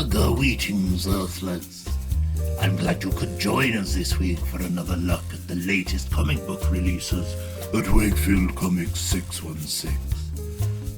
Gar Wee Tings, Earthlets. I'm glad you could join us this week for another look at the latest comic book releases at Wakefield Comics 616.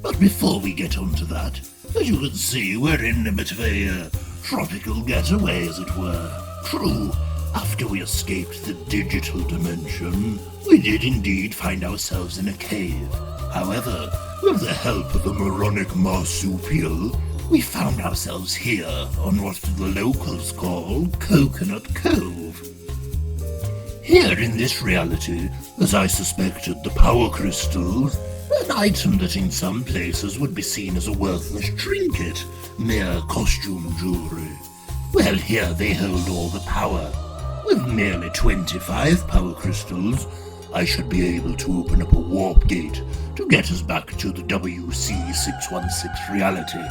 But before we get on to that, as you can see, we're in a bit of a tropical getaway, as it were. True, after we escaped the digital dimension, we did indeed find ourselves in a cave. However, with the help of a moronic marsupial, we found ourselves here on what the locals call Coconut Cove. Here in this reality, as I suspected, the power crystals, an item that in some places would be seen as a worthless trinket, mere costume jewelry. Well, here they hold all the power. With merely 25 power crystals, I should be able to open up a warp gate to get us back to the WC616 reality.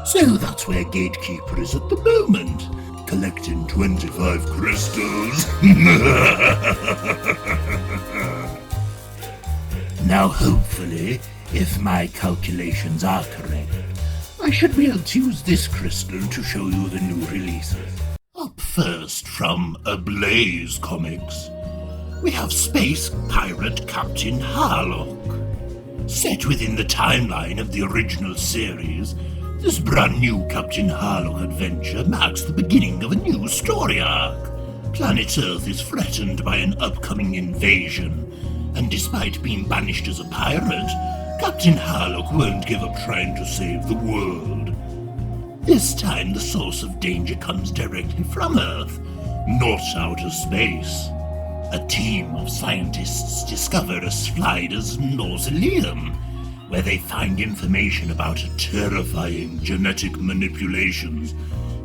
So that's where GateKeeper is at the moment, collecting 25 crystals. Now hopefully, if my calculations are correct, I should be able to use this crystal to show you the new releases. Up first from Ablaze Comics, we have Space Pirate Captain Harlock. Set within the timeline of the original series, this brand new Captain Harlock adventure marks the beginning of a new story arc. Planet Earth is threatened by an upcoming invasion, and despite being banished as a pirate, Captain Harlock won't give up trying to save the world. This time the source of danger comes directly from Earth, not outer space. A team of scientists discover a Slider's mausoleum, where they find information about terrifying genetic manipulations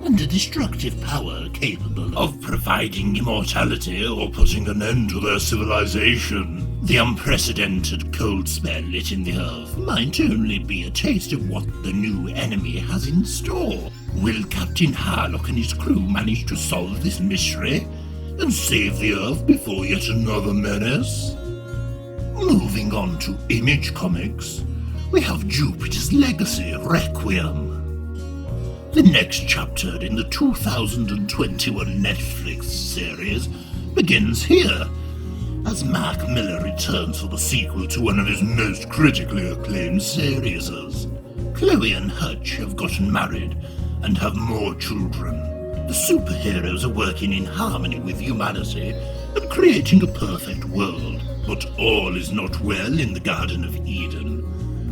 and a destructive power capable of providing immortality or putting an end to their civilization. The unprecedented cold spell lit in the Earth might only be a taste of what the new enemy has in store. Will Captain Harlock and his crew manage to solve this mystery and save the Earth before yet another menace? Moving on to Image Comics, we have Jupiter's Legacy Requiem. The next chapter in the 2021 Netflix series begins here, as Mark Miller returns for the sequel to one of his most critically acclaimed series. Chloe and Hutch have gotten married and have more children. The superheroes are working in harmony with humanity and creating a perfect world, but all is not well in the Garden of Eden,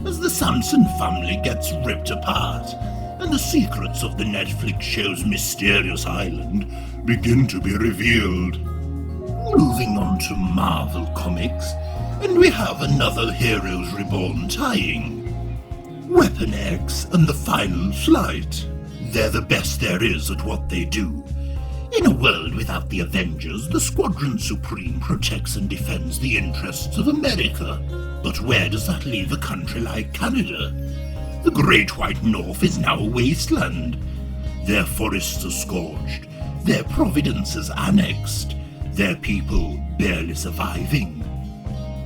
as the Samson family gets ripped apart and the secrets of the Netflix show's mysterious island begin to be revealed. Moving on to Marvel Comics, and we have another Heroes Reborn tie-in. Weapon X and the Final Flight. They're the best there is at what they do. In a world without the Avengers, the Squadron Supreme protects and defends the interests of America. But where does that leave a country like Canada? The Great White North is now a wasteland. Their forests are scorched, their provinces annexed, their people barely surviving.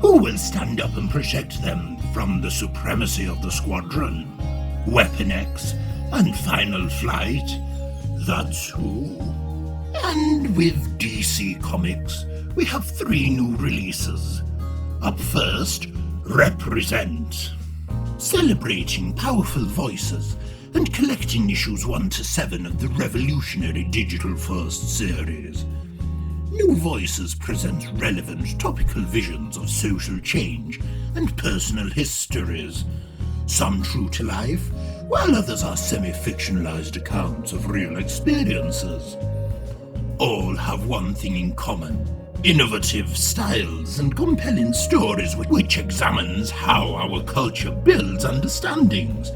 Who will stand up and protect them from the supremacy of the Squadron? Weapon X and Final Flight, that's who. And with DC Comics, we have 3 new releases. Up first, Represent. Celebrating powerful voices and collecting issues 1 to 7 of the revolutionary Digital First series. New Voices present relevant topical visions of social change and personal histories, some true to life, while others are semi-fictionalized accounts of real experiences. All have one thing in common: innovative styles and compelling stories which examines how our culture builds understandings,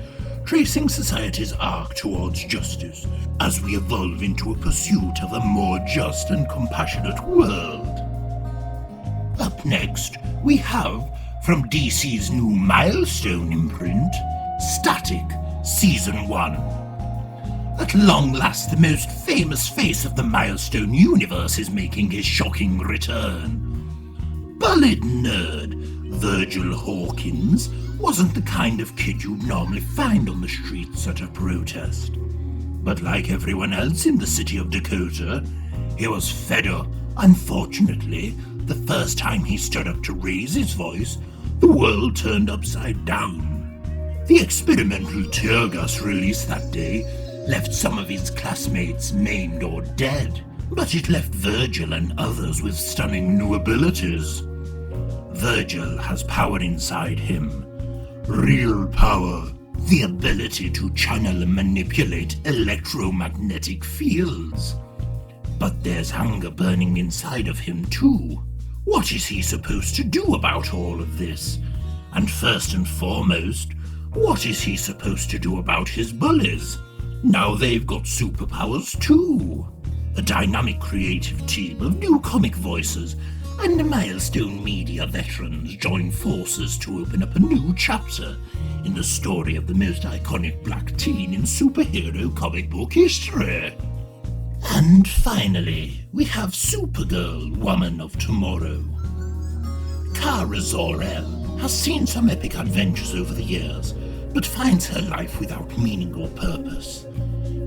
tracing society's arc towards justice as we evolve into a pursuit of a more just and compassionate world. Up next, we have, from DC's new milestone imprint, Static Season 1. At long last, the most famous face of the Milestone universe is making his shocking return. Bullied nerd Virgil Hawkins wasn't the kind of kid you'd normally find on the streets at a protest. But like everyone else in the city of Dakota, he was fed up. Unfortunately, the first time he stood up to raise his voice, the world turned upside down. The experimental tear gas released that day left some of his classmates maimed or dead, but it left Virgil and others with stunning new abilities. Virgil has power inside him. Real power. The ability to channel and manipulate electromagnetic fields. But there's hunger burning inside of him too. What is he supposed to do about all of this? And first and foremost, what is he supposed to do about his bullies? Now they've got superpowers too. A dynamic creative team of new comic voices and Milestone Media veterans join forces to open up a new chapter in the story of the most iconic black teen in superhero comic book history. And finally, we have Supergirl, Woman of Tomorrow. Kara Zor-El has seen some epic adventures over the years, but finds her life without meaning or purpose.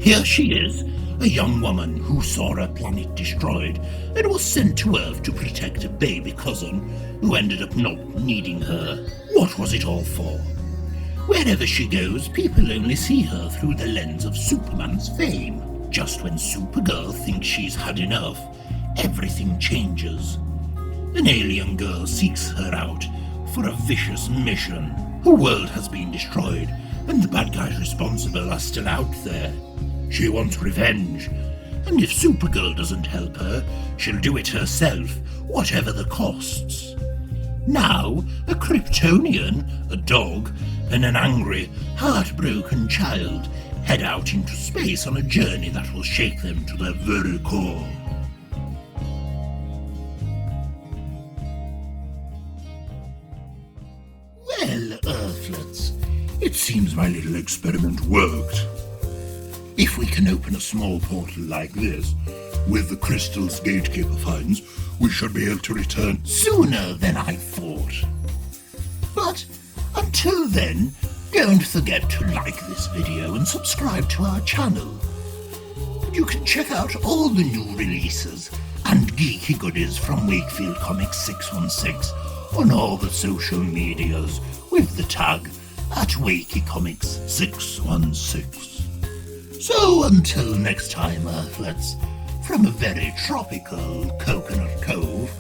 Here she is, a young woman who saw her planet destroyed and was sent to Earth to protect a baby cousin who ended up not needing her. What was it all for? Wherever she goes, people only see her through the lens of Superman's fame. Just when Supergirl thinks she's had enough, everything changes. An alien girl seeks her out for a vicious mission. Her world has been destroyed, and the bad guys responsible are still out there. She wants revenge, and if Supergirl doesn't help her, she'll do it herself, whatever the costs. Now, a Kryptonian, a dog, and an angry, heartbroken child head out into space on a journey that will shake them to their very core. Well, Earthlets, it seems my little experiment worked. If we can open a small portal like this, with the crystals GateKeeper finds, we should be able to return sooner than I thought. But until then, don't forget to like this video and subscribe to our channel. You can check out all the new releases and geeky goodies from Wakefield Comics 616 on all the social medias with the tag @WakeyComics616. So until next time, Earthlets, from a very tropical Coconut Cove,